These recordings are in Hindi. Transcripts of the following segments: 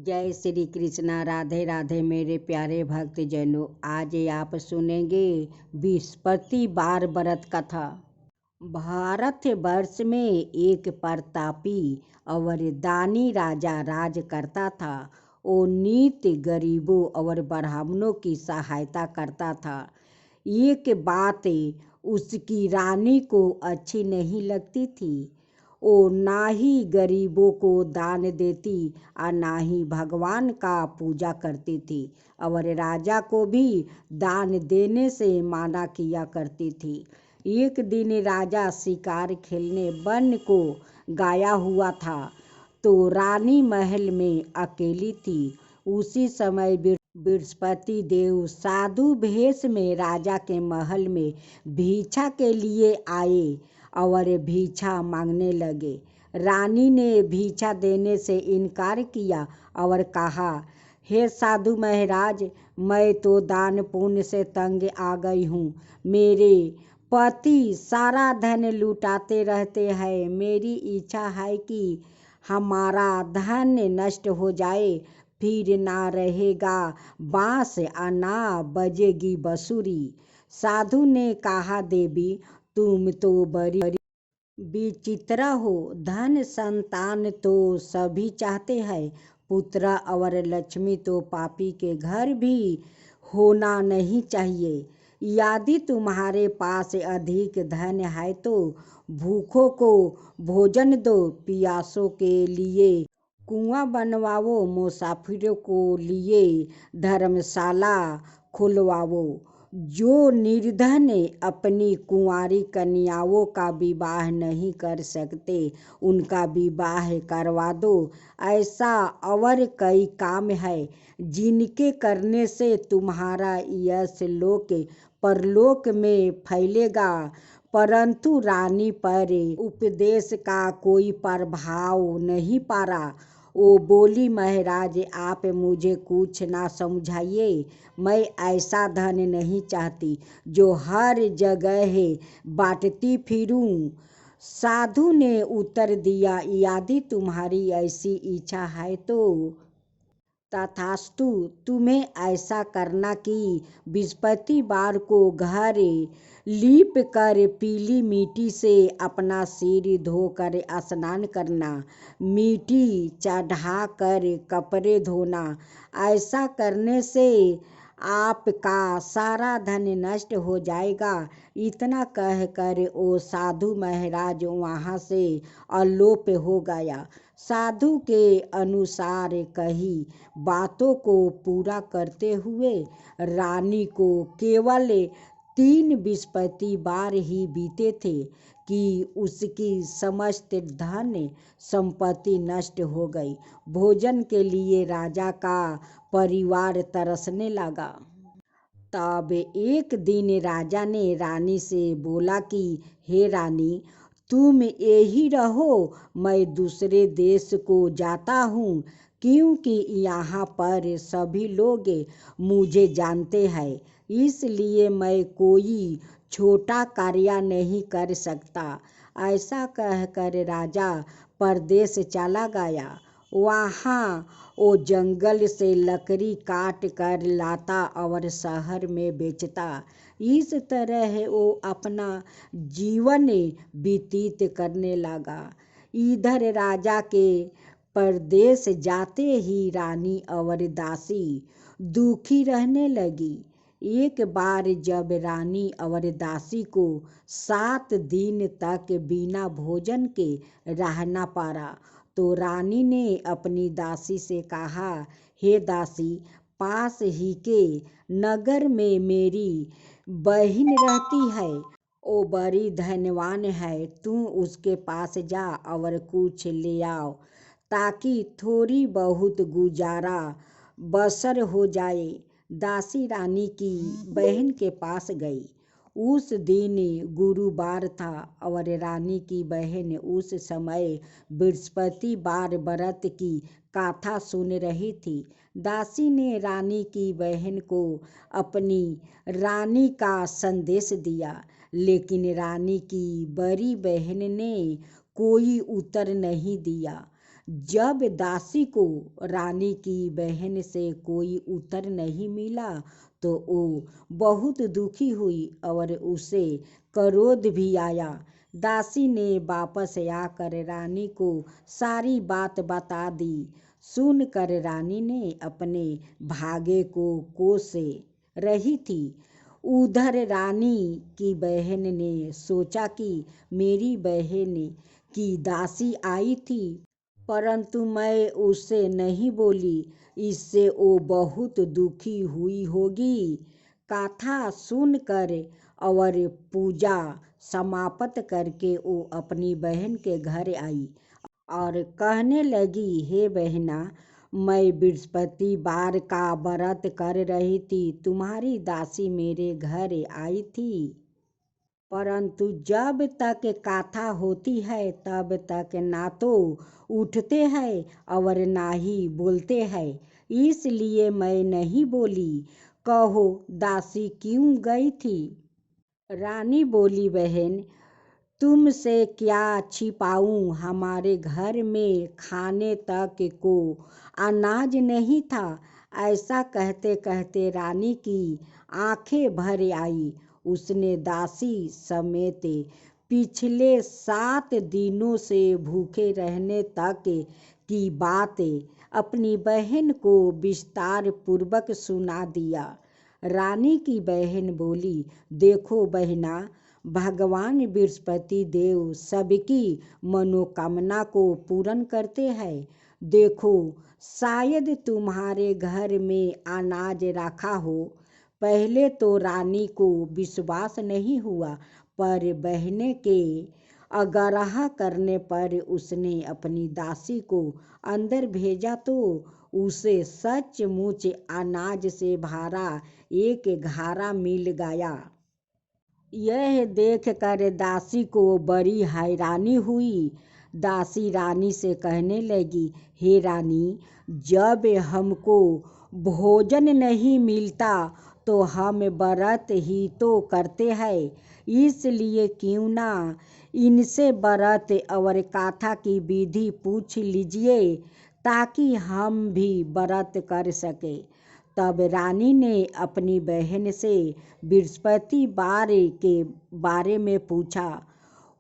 जय श्री कृष्णा। राधे राधे मेरे प्यारे भक्त जनों। आज आप सुनेंगे बृहस्पति बार व्रत कथा। भारत वर्ष में एक प्रतापी और दानी राजा राज करता था। वो नित्य गरीबों और ब्राह्मणों की सहायता करता था। एक बात उसकी रानी को अच्छी नहीं लगती थी। वो ना ही गरीबों को दान देती और ना ही भगवान का पूजा करती थी, और राजा को भी दान देने से मना किया करती थी। एक दिन राजा शिकार खेलने वन को गया हुआ था, तो रानी महल में अकेली थी। उसी समय बृहस्पति देव साधु भेष में राजा के महल में भिक्षा के लिए आए और भिक्षा मांगने लगे। रानी ने भिक्षा देने से इनकार किया और कहा, हे साधु महाराज, मैं तो दान पुण्य से तंग आ गई हूँ। मेरे पति सारा धन लुटाते रहते हैं। मेरी इच्छा है कि हमारा धन नष्ट हो जाए, फिर ना रहेगा बांस और ना बजेगी बांसुरी। साधु ने कहा, देवी तुम तो बड़ी विचित्र हो। धन संतान तो सभी चाहते हैं, पुत्र और लक्ष्मी तो पापी के घर भी होना नहीं चाहिए। यदि तुम्हारे पास अधिक धन है तो भूखों को भोजन दो, प्यासों के लिए कुआं बनवाओ, मुसाफिरों को लिए धर्मशाला खुलवाओ। जो निर्धन अपनी कुंवारी कन्याओं का विवाह नहीं कर सकते, उनका विवाह करवा दो। ऐसा और कई काम है जिनके करने से तुम्हारा यश लोक परलोक में फैलेगा। परंतु रानी पर उपदेश का कोई प्रभाव नहीं पड़ा। वो बोली, महाराज आप मुझे कुछ ना समझाइए। मैं ऐसा धन नहीं चाहती जो हर जगह बांटती फिरूं। साधु ने उत्तर दिया, यदि तुम्हारी ऐसी इच्छा है तो तथास्तु। तुम्हें ऐसा करना कि बृहस्पतिवार को घर लीप कर पीली मिट्टी से अपना सिर धोकर स्नान करना, मिट्टी चढ़ा कर कपड़े धोना। ऐसा करने से आपका सारा धन नष्ट हो जाएगा। इतना कहकर वो साधु महाराज वहाँ से अलोप हो गया। साधु के अनुसार कही बातों को पूरा करते हुए रानी को केवल 3 बृहस्पतिवार ही बीते थे कि उसकी समस्त धन संपत्ति नष्ट हो गई। भोजन के लिए राजा का परिवार तरसने लगा। तब एक दिन राजा ने रानी से बोला कि हे रानी, तुम यही रहो, मैं दूसरे देश को जाता हूँ, क्योंकि यहाँ पर सभी लोग मुझे जानते हैं। इसलिए मैं कोई छोटा कार्य नहीं कर सकता। ऐसा कहकर राजा परदेश चला गया। वहाँ वो जंगल से लकड़ी काट कर लाता और शहर में बेचता। इस तरह वो अपना जीवन व्यतीत करने लगा। इधर राजा के परदेश जाते ही रानी और दासी दुखी रहने लगी। एक बार जब रानी और दासी को 7 दिन तक बिना भोजन के रहना पड़ा, तो रानी ने अपनी दासी से कहा, हे दासी, पास ही के नगर में मेरी बहन रहती है। वो बड़ी धनवान है। तू उसके पास जा और कुछ ले आओ, ताकि थोड़ी बहुत गुजारा बसर हो जाए। दासी रानी की बहन के पास गई। उस दिन गुरुवार था और रानी की बहन उस समय बृहस्पतिवार व्रत की कथा सुन रही थी। दासी ने रानी की बहन को अपनी रानी का संदेश दिया, लेकिन रानी की बड़ी बहन ने कोई उत्तर नहीं दिया। जब दासी को रानी की बहन से कोई उत्तर नहीं मिला तो वो बहुत दुखी हुई और उसे क्रोध भी आया। दासी ने वापस आकर रानी को सारी बात बता दी। सुनकर रानी ने अपने भागे को कोसे रही थी। उधर रानी की बहन ने सोचा कि मेरी बहन की दासी आई थी, परंतु मैं उससे नहीं बोली, इससे वो बहुत दुखी हुई होगी। कथा सुनकर और पूजा समाप्त करके वो अपनी बहन के घर आई और कहने लगी, हे बहना, मैं बृहस्पतिवार का व्रत कर रही थी, तुम्हारी दासी मेरे घर आई थी, परंतु जब तक कथा होती है तब तक ना तो उठते हैं और ना ही बोलते हैं, इसलिए मैं नहीं बोली। कहो दासी क्यों गई थी? रानी बोली, बहन, तुमसे क्या छिपाऊं, हमारे घर में खाने तक को अनाज नहीं था। ऐसा कहते कहते रानी की आंखें भर आई। उसने दासी समेत पिछले 7 दिनों से भूखे रहने तक की बात अपनी बहन को विस्तार पूर्वक सुना दिया। रानी की बहन बोली, देखो बहना, भगवान बृहस्पति देव सबकी मनोकामना को पूर्ण करते हैं। देखो, शायद तुम्हारे घर में अनाज रखा हो। पहले तो रानी को विश्वास नहीं हुआ, पर बहने के आग्रह करने पर उसने अपनी दासी को अंदर भेजा तो उसे सचमुच अनाज से भरा एक घड़ा मिल गया। यह देखकर दासी को बड़ी हैरानी हुई। दासी रानी से कहने लगी, हे रानी, जब हमको भोजन नहीं मिलता तो हम व्रत ही तो करते हैं, इसलिए क्यों ना इनसे व्रत और कथा की विधि पूछ लीजिए ताकि हम भी व्रत कर सके। तब रानी ने अपनी बहन से बृहस्पतिवार के बारे में पूछा।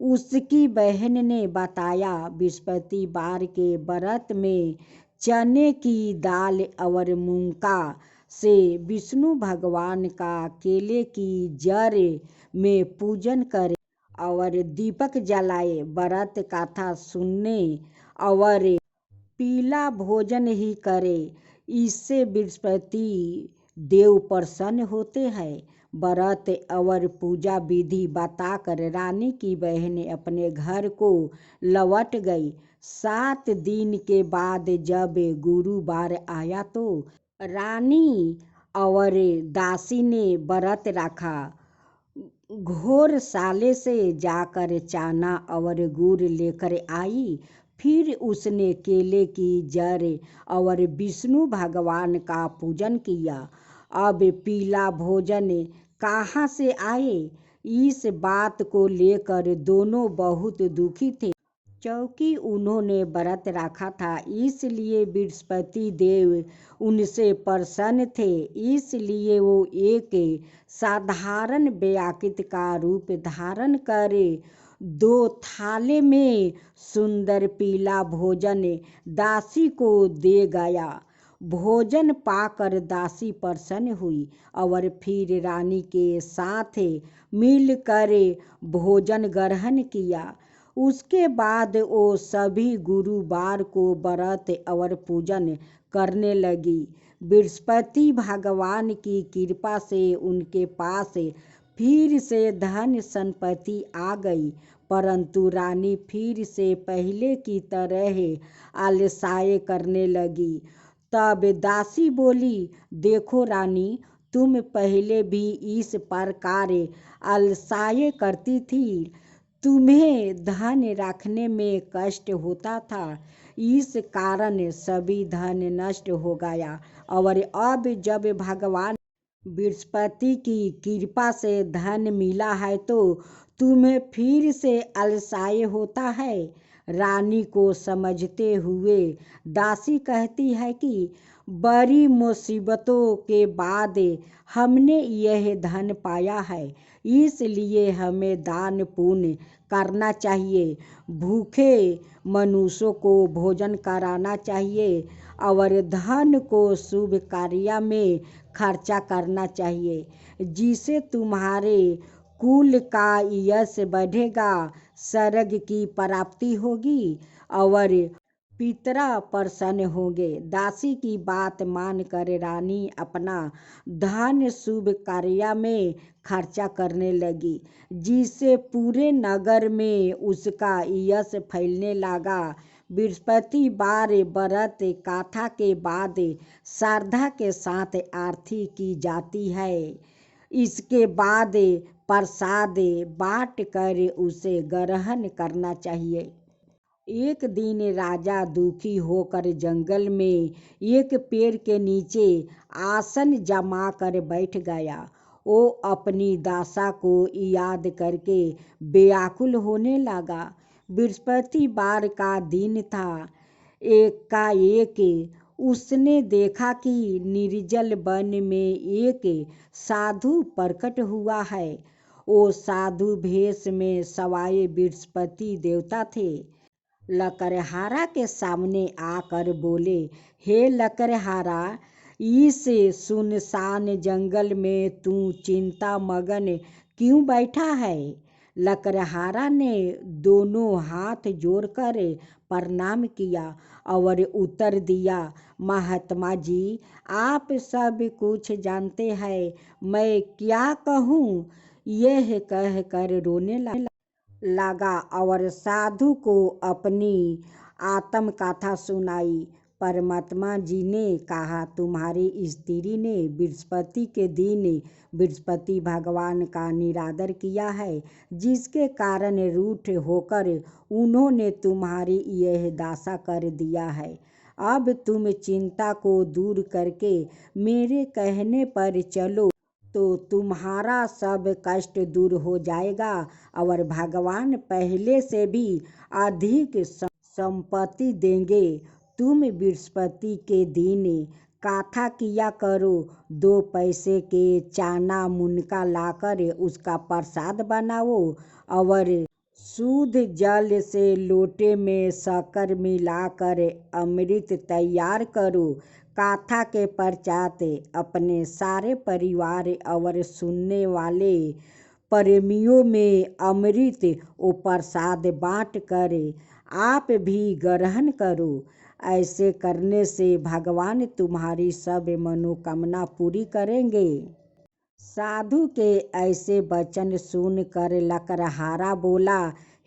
उसकी बहन ने बताया, बृहस्पतिवार के व्रत में चने की दाल और मूंगा से विष्णु भगवान का केले की जड़ में पूजन करे और दीपक जलाए, व्रत कथा सुनने और पीला भोजन ही करे। इससे बृहस्पति देव प्रसन्न होते हैं। व्रत और पूजा विधि बताकर रानी की बहन अपने घर को लौट गई। 7 दिन के बाद जब गुरुवार आया तो रानी और दासी ने व्रत रखा। घोरशाले से जाकर चना और गुड़ लेकर आई। फिर उसने केले की जड़ और विष्णु भगवान का पूजन किया। अब पीला भोजन कहाँ से आए, इस बात को लेकर दोनों बहुत दुखी थे। क्योंकि उन्होंने व्रत रखा था, इसलिए बृहस्पति देव उनसे प्रसन्न थे। इसलिए वो एक साधारण व्याकृत का रूप धारण करे 2 थाले में सुंदर पीला भोजन दासी को दे गया। भोजन पाकर दासी प्रसन्न हुई और फिर रानी के साथ मिलकर भोजन ग्रहण किया। उसके बाद वो सभी गुरुवार को व्रत और पूजन करने लगी। बृहस्पति भगवान की कृपा से उनके पास फिर से धन संपत्ति आ गई, परंतु रानी फिर से पहले की तरह आलसाय करने लगी। तब दासी बोली, देखो रानी, तुम पहले भी इस प्रकार आलसाय करती थी। तुम्हें धन रखने में कष्ट होता था, इस कारण सभी धन नष्ट हो गया और अब जब भगवान बृहस्पति की कृपा से धन मिला है तो तुम्हें फिर से अलसाए होता है। रानी को समझते हुए दासी कहती है कि बड़ी मुसीबतों के बाद हमने यह धन पाया है, इसलिए हमें दान पुण्य करना चाहिए, भूखे मनुष्यों को भोजन कराना चाहिए और धन को शुभ कार्य में खर्चा करना चाहिए, जिससे तुम्हारे कुल का यश बढ़ेगा, स्वर्ग की प्राप्ति होगी और पितरा प्रसन्न होंगे। दासी की बात मानकर रानी अपना धन शुभ कार्य में खर्चा करने लगी, जिससे पूरे नगर में उसका यश फैलने लगा। बृहस्पतिवार व्रत कथा के बाद श्रद्धा के साथ आरती की जाती है। इसके बाद प्रसाद बांट कर उसे ग्रहण करना चाहिए। एक दिन राजा दुखी होकर जंगल में एक पेड़ के नीचे आसन जमा कर बैठ गया। वो अपनी दशा को याद करके व्याकुल होने लगा। बृहस्पतिवार का दिन था। एकाएक उसने देखा कि निर्जल वन में एक साधु प्रकट हुआ है। वो साधु भेष में सवाए बृहस्पति देवता थे। लकड़हारा के सामने आकर बोले, हे लकड़हारा, इस सुनसान जंगल में तू चिंता मगन क्यों बैठा है? लकड़हारा ने दोनों हाथ जोड़कर प्रणाम किया और उत्तर दिया, महात्मा जी, आप सब कुछ जानते हैं, मैं क्या कहूँ? यह कहकर रोने लगा और साधु को अपनी आत्मकथा सुनाई। परमात्मा जी ने कहा, तुम्हारी स्त्री ने बृहस्पति के दिन बृहस्पति भगवान का निरादर किया है, जिसके कारण रूठ होकर उन्होंने तुम्हारी यह दशा कर दिया है। अब तुम चिंता को दूर करके मेरे कहने पर चलो तो तुम्हारा सब कष्ट दूर हो जाएगा और भगवान पहले से भी अधिक संपत्ति देंगे। तुम बृहस्पति के दिन कथा किया करो, 2 पैसे के चना मुनका लाकर उसका प्रसाद बनाओ और शुद्ध जल से लोटे में शक्कर मिलाकर अमृत तैयार करो। कथा के पश्चात अपने सारे परिवार और सुनने वाले प्रेमियों में अमृत और प्रसाद बांट कर आप भी ग्रहण करो। ऐसे करने से भगवान तुम्हारी सब मनोकामना पूरी करेंगे। साधु के ऐसे वचन सुनकर लकड़हारा बोला,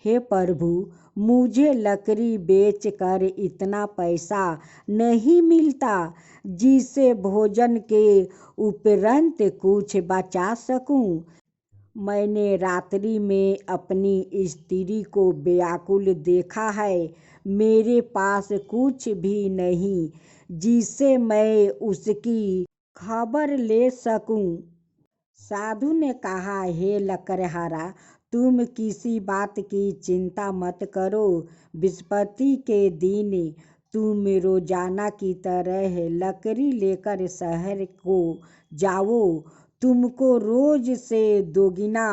हे प्रभु, मुझे लकड़ी बेचकर इतना पैसा नहीं मिलता जिससे भोजन के उपरांत कुछ बचा सकूं। मैंने रात्रि में अपनी स्त्री को व्याकुल देखा है। मेरे पास कुछ भी नहीं जिससे मैं उसकी खबर ले सकूं। साधु ने कहा, हे लकड़हारा, तुम किसी बात की चिंता मत करो। बृहस्पति के दिन तुम रोजाना की तरह लकड़ी लेकर शहर को जाओ। तुमको रोज से दोगुना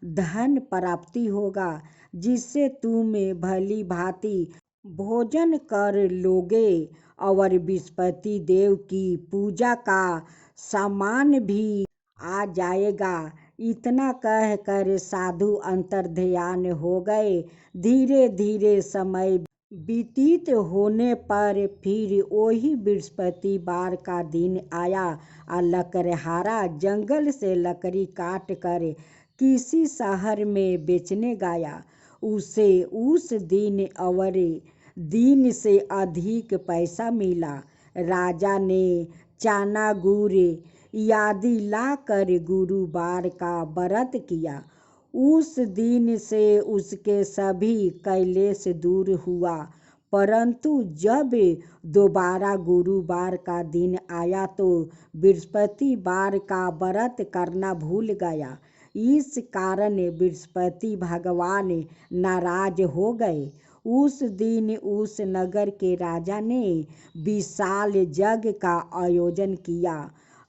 धन प्राप्ति होगा, जिससे तुम भली भांति भोजन कर लोगे और बृहस्पति देव की पूजा का सामान भी आ जाएगा। इतना कहकर साधु अंतर्ध्यान हो गए। धीरे धीरे समय व्यतीत होने पर फिर वही बृहस्पतिवार का दिन आया और लकड़हारा जंगल से लकड़ी काट कर किसी शहर में बेचने गया। उसे उस दिन और दिन से अधिक पैसा मिला। राजा ने चना गुड़ आदि लाकर गुरुवार का व्रत किया। उस दिन से उसके सभी क्लेश दूर हुआ। परंतु जब दोबारा गुरुवार का दिन आया तो बृहस्पतिवार का व्रत करना भूल गया। इस कारण बृहस्पति भगवान नाराज हो गए। उस दिन उस नगर के राजा ने विशाल यज्ञ का आयोजन किया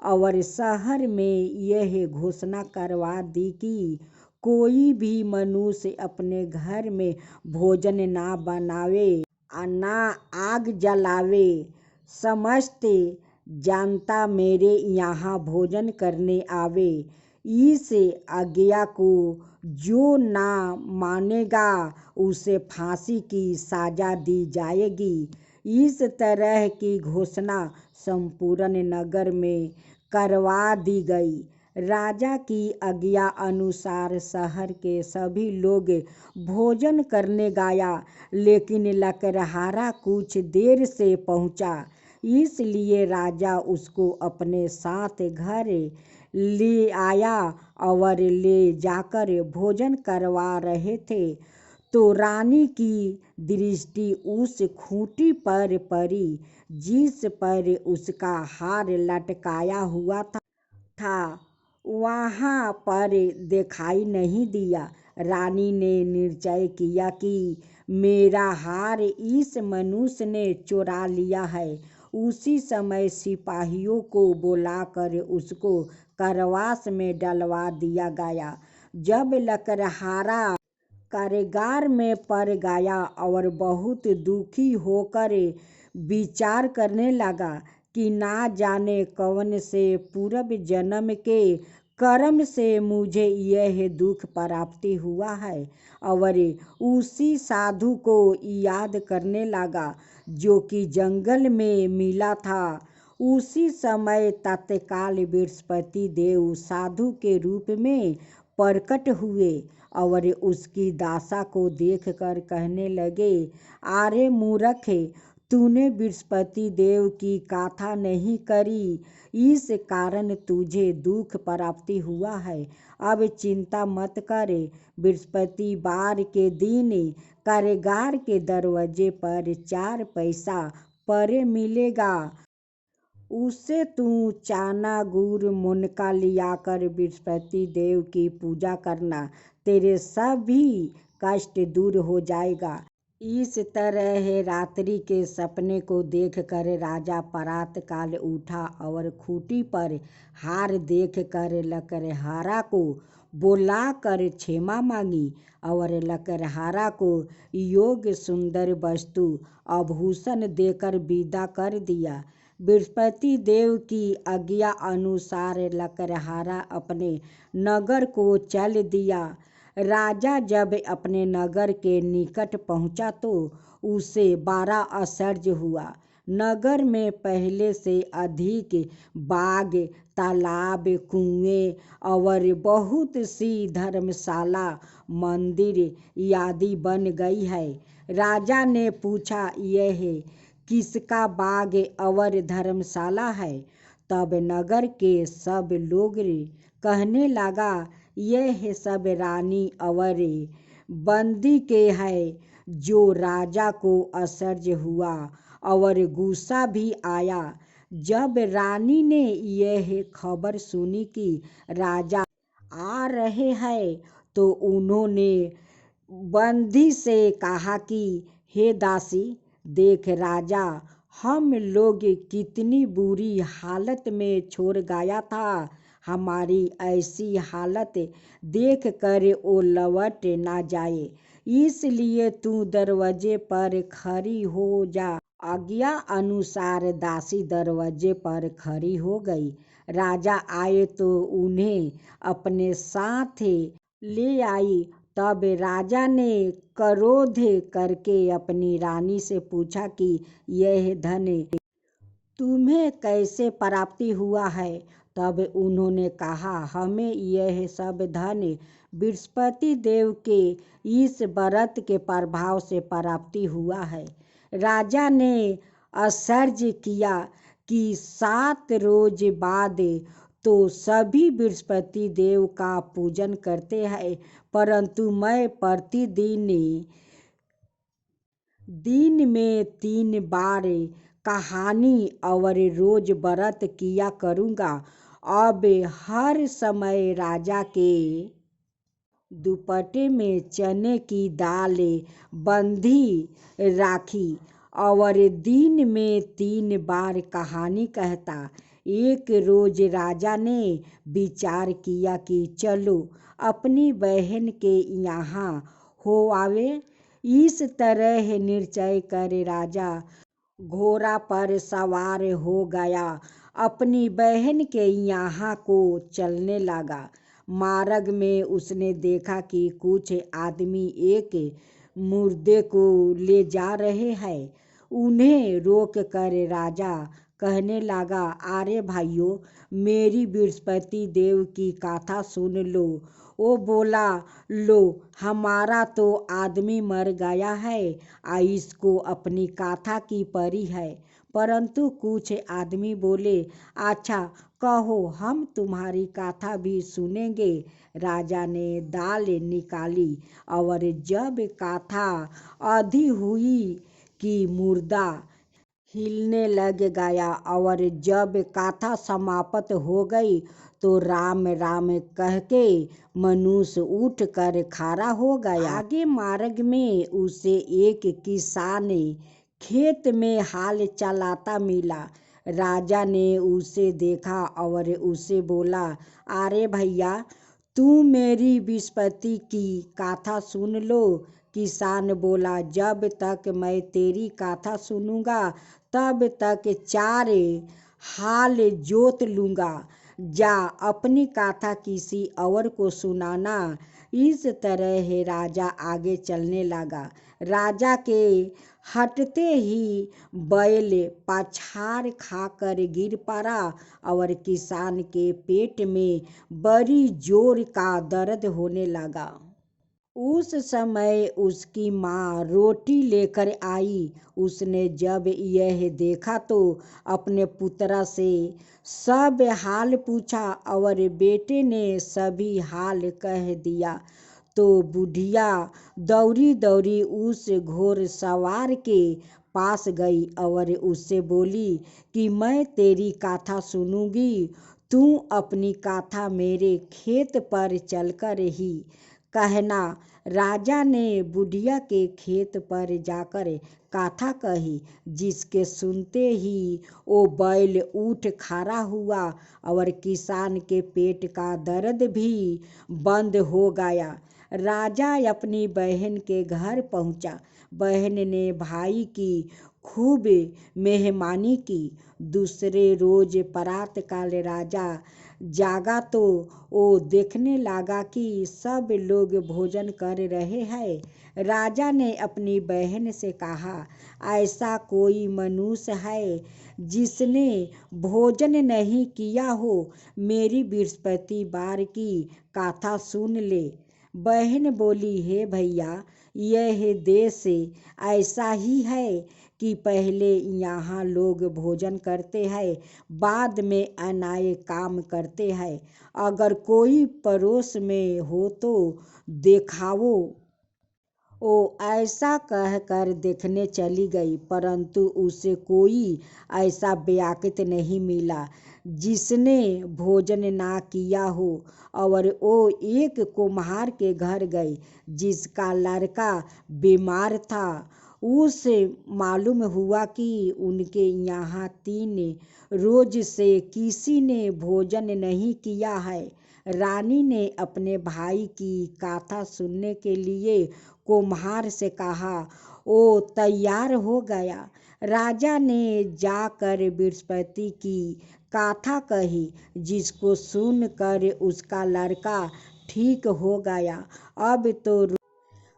और शहर में यह घोषणा करवा दी कि कोई भी मनुष्य अपने घर में भोजन ना बनावे ना आग जलावे। समस्त जनता मेरे यहाँ भोजन करने आवे। इस आज्ञा को जो ना मानेगा उसे फांसी की सजा दी जाएगी। इस तरह की घोषणा संपूर्ण नगर में करवा दी गई। राजा की आज्ञा अनुसार शहर के सभी लोग भोजन करने गया, लेकिन लकड़हारा कुछ देर से पहुंचा, इसलिए राजा उसको अपने साथ घर ले आया और ले जाकर भोजन करवा रहे थे तो रानी की दृष्टि उस खूंटी पर पड़ी जिस पर उसका हार लटकाया हुआ था। वहाँ पर दिखाई नहीं दिया। रानी ने निश्चय किया कि मेरा हार इस मनुष्य ने चुरा लिया है। उसी समय सिपाहियों को बुलाकर उसको कारावास में डलवा दिया गया। जब लकड़हारा कारागार में पड़ गया और बहुत दुखी होकर विचार करने लगा कि ना जाने कौन से पूर्व जन्म के कर्म से मुझे यह दुख प्राप्ति हुआ है, और उसी साधु को याद करने लगा जो कि जंगल में मिला था। उसी समय तत्काल बृहस्पति देव साधु के रूप में प्रकट हुए और उसकी दशा को देखकर कहने लगे, अरे मूर्ख, तूने बृहस्पति देव की कथा नहीं करी, इस कारण तुझे दुख प्राप्ति हुआ है। अब चिंता मत कर, बृहस्पति वार के दिन कारागार के दरवाजे पर 4 पैसा पड़े मिलेगा। उससे तू चना गुड़ मुनका लियाकर बृहस्पति देव की पूजा करना, तेरे सभी कष्ट दूर हो जाएगा। इस तरह रात्रि के सपने को देखकर राजा प्रातःकाल उठा और खूंटी पर हार देखकर लकड़हारा को बुलाकर क्षमा मांगी और लकड़हारा को योग्य सुंदर वस्तु आभूषण देकर विदा कर दिया। बृहस्पति देव की आज्ञा अनुसार लकड़हारा अपने नगर को चल दिया। राजा जब अपने नगर के निकट पहुंचा तो उसे बड़ा आश्चर्य हुआ। नगर में पहले से अधिक बाग, तालाब, कुएं और बहुत सी धर्मशाला, मंदिर आदि बन गई है। राजा ने पूछा, यह किसका बाग और धर्मशाला है? तब नगर के सब लोग कहने लगा, यह सब रानी और बंदी के है। जो राजा को आश्चर्य हुआ और गुस्सा भी आया। जब रानी ने यह खबर सुनी कि राजा आ रहे हैं तो उन्होंने बंदी से कहा कि हे दासी, देख, राजा हम लोग कितनी बुरी हालत में छोड़ गया था। हमारी ऐसी हालत देखकर वो लौट ना जाए, इसलिए तू दरवाजे पर खड़ी हो जा। आज्ञा अनुसार दासी दरवाजे पर खड़ी हो गई। राजा आए तो उन्हें अपने साथ ले आई। तब राजा ने क्रोध करके अपनी रानी से पूछा कि यह धन तुम्हें कैसे प्राप्ति हुआ है? तब उन्होंने कहा, हमें यह सब धन बृहस्पति देव के इस व्रत के प्रभाव से प्राप्ति हुआ है। राजा ने आश्चर्य किया कि 7 रोज बाद तो सभी बृहस्पति देव का पूजन करते हैं, परंतु मैं प्रतिदिन दिन में 3 बार कहानी और रोज व्रत किया करूँगा। अब हर समय राजा के दुपट्टे में चने की दाल बंधी राखी और दिन में 3 बार कहानी कहता। एक रोज राजा ने विचार किया कि चलो अपनी बहन के यहाँ हो आवे। इस तरह निश्चय कर राजा घोड़ा पर सवार हो गया, अपनी बहन के यहाँ को चलने लगा। मार्ग में उसने देखा कि कुछ आदमी एक मुर्दे को ले जा रहे हैं। उन्हें रोक कर राजा कहने लगा, अरे भाइयों, मेरी बृहस्पति देव की कथा सुन लो। वो बोला, लो, हमारा तो आदमी मर गया है, इसको अपनी कथा की परी है। परंतु कुछ आदमी बोले, अच्छा कहो, हम तुम्हारी कथा भी सुनेंगे। राजा ने दाल निकाली और जब कथा आधी हुई कि मुर्दा हिलने लग गया और जब कथा समाप्त हो गई तो राम राम कह के मनुष्य उठ कर खड़ा हो गया। आगे मार्ग में उसे एक किसान खेत में हाल चलाता मिला। राजा ने उसे देखा और उसे बोला, अरे भैया, तू मेरी बृहस्पति की कथा सुन लो। किसान बोला, जब तक मैं तेरी कथा सुनूंगा तब तक 4 हाल जोत लूंगा। जा अपनी कथा किसी और को सुनाना। इस तरह राजा आगे चलने लगा। राजा के हटते ही बैल पछाड़ खाकर गिर पड़ा और किसान के पेट में बड़ी जोर का दर्द होने लगा। उस समय उसकी माँ रोटी लेकर आई। उसने जब यह देखा तो अपने पुत्र से सब हाल पूछा और बेटे ने सभी हाल कह दिया। तो बुढ़िया दौड़ी दौड़ी उस घोड़सवार के पास गई और उससे बोली कि मैं तेरी कथा सुनूंगी, तू अपनी कथा मेरे खेत पर चलकर ही कहना। राजा ने बुढ़िया के खेत पर जाकर कथा कही, जिसके सुनते ही वो बैल उठ खड़ा हुआ और किसान के पेट का दर्द भी बंद हो गया। राजा अपनी बहन के घर पहुंचा। बहन ने भाई की खूब मेहमानी की। दूसरे रोज प्रातः काल राजा जागा तो वो देखने लगा कि सब लोग भोजन कर रहे हैं। राजा ने अपनी बहन से कहा, ऐसा कोई मनुष्य है जिसने भोजन नहीं किया हो? मेरी बृहस्पति बार की कथा सुन ले। बहन बोली, हे भैया, यह देश ऐसा ही है कि पहले यहाँ लोग भोजन करते हैं, बाद में अन्याय काम करते हैं। अगर कोई पड़ोस में हो तो देखाओ। वो ऐसा कहकर देखने चली गई, परंतु उसे कोई ऐसा व्यक्ति नहीं मिला जिसने भोजन ना किया हो। और वो एक कुम्हार के घर गई जिसका लड़का बीमार था। उसे मालूम हुआ कि उनके यहाँ 3 रोज से किसी ने भोजन नहीं किया है। रानी ने अपने भाई की कथा सुनने के लिए कुम्हार से कहा। वो तैयार हो गया। राजा ने जाकर बृहस्पति की कथा कही, जिसको सुनकर उसका लड़का ठीक हो गया। अब तो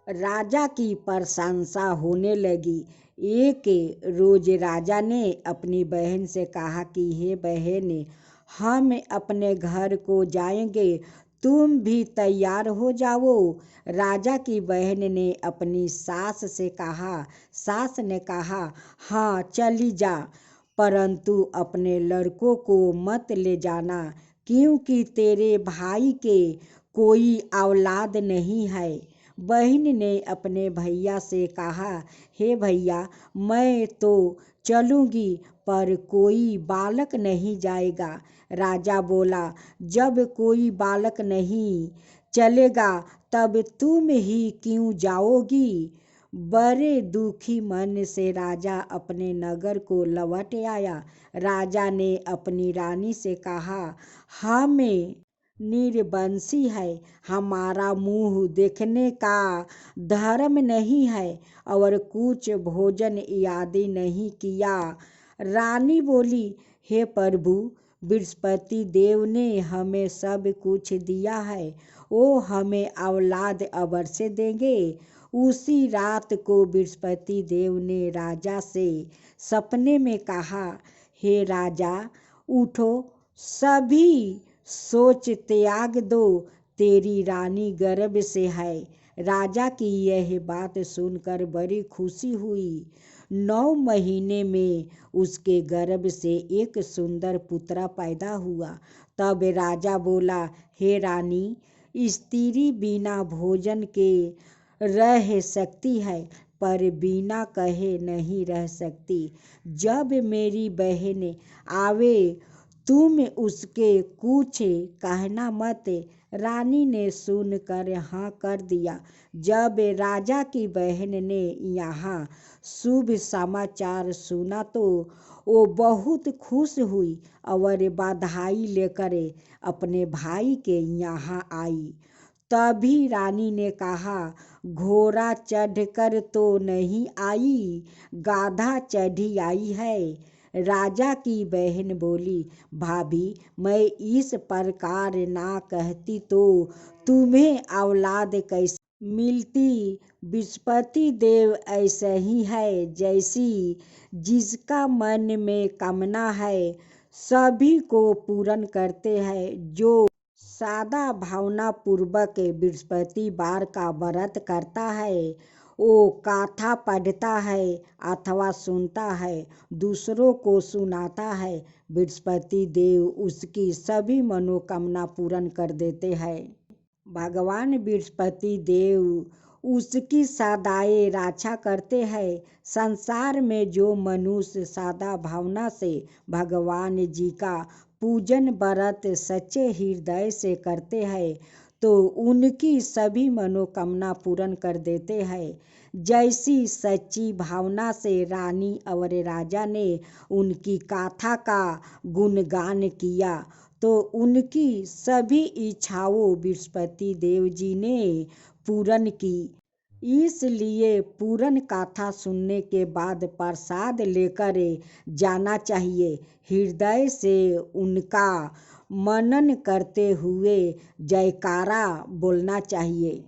राजा की प्रशंसा होने लगी। एक रोज राजा ने अपनी बहन से कहा कि हे बहन, हम अपने घर को जाएंगे, तुम भी तैयार हो जाओ। राजा की बहन ने अपनी सास से कहा। सास ने कहा, हाँ चली जा, परंतु अपने लड़कों को मत ले जाना, क्योंकि तेरे भाई के कोई औलाद नहीं है। बहन ने अपने भैया से कहा, हे भैया, मैं तो चलूँगी, पर कोई बालक नहीं जाएगा। राजा बोला, जब कोई बालक नहीं चलेगा तब तुम ही क्यों जाओगी। बड़े दुखी मन से राजा अपने नगर को लौट आया। राजा ने अपनी रानी से कहा, हमें निर्वंशी है, हमारा मुंह देखने का धर्म नहीं है और कुछ भोजन आदि नहीं किया। रानी बोली, हे प्रभु, बृहस्पति देव ने हमें सब कुछ दिया है, वो हमें औलाद अवश्य देंगे। उसी रात को बृहस्पति देव ने राजा से सपने में कहा, हे राजा, उठो, सभी सोच त्याग दो, तेरी रानी गर्भ से है। राजा की यह बात सुनकर बड़ी खुशी हुई। 9 महीने में उसके गर्भ से एक सुंदर पुत्र पैदा हुआ। तब राजा बोला, हे रानी, स्त्री बिना भोजन के रह सकती है, पर बिना कहे नहीं रह सकती। जब मेरी बहन आवे तुम उसके कुछ कहना मत। रानी ने सुनकर हाँ कर दिया। जब राजा की बहन ने यहाँ शुभ समाचार सुना तो वो बहुत खुश हुई और बधाई लेकर अपने भाई के यहाँ आई। तभी रानी ने कहा, घोड़ा चढ़कर तो नहीं आई, गाधा चढ़ी आई है। राजा की बहन बोली, भाभी, मैं इस प्रकार ना कहती तो तुम्हें औलाद कैसे मिलती। बृहस्पति देव ऐसे ही है, जैसी जिसका मन में कामना है सभी को पूर्ण करते हैं। जो सादा भावना पूर्वक बृहस्पतिवार का व्रत करता है, वो कथा पढ़ता है अथवा सुनता है, दूसरों को सुनाता है, बृहस्पति देव उसकी सभी मनोकामना पूर्ण कर देते हैं। भगवान बृहस्पति देव उसकी सदाए रक्षा करते हैं। संसार में जो मनुष्य सादा भावना से भगवान जी का पूजन व्रत सच्चे हृदय से करते हैं तो उनकी सभी मनोकामना पूर्ण कर देते हैं। जैसी सच्ची भावना से रानी और राजा ने उनकी गाथा का गुणगान किया तो उनकी सभी इच्छाओं बृहस्पति देव जी ने पूर्ण की। इसलिए पूर्ण गाथा सुनने के बाद प्रसाद लेकर जाना चाहिए। हृदय से उनका मनन करते हुए जयकारा बोलना चाहिए।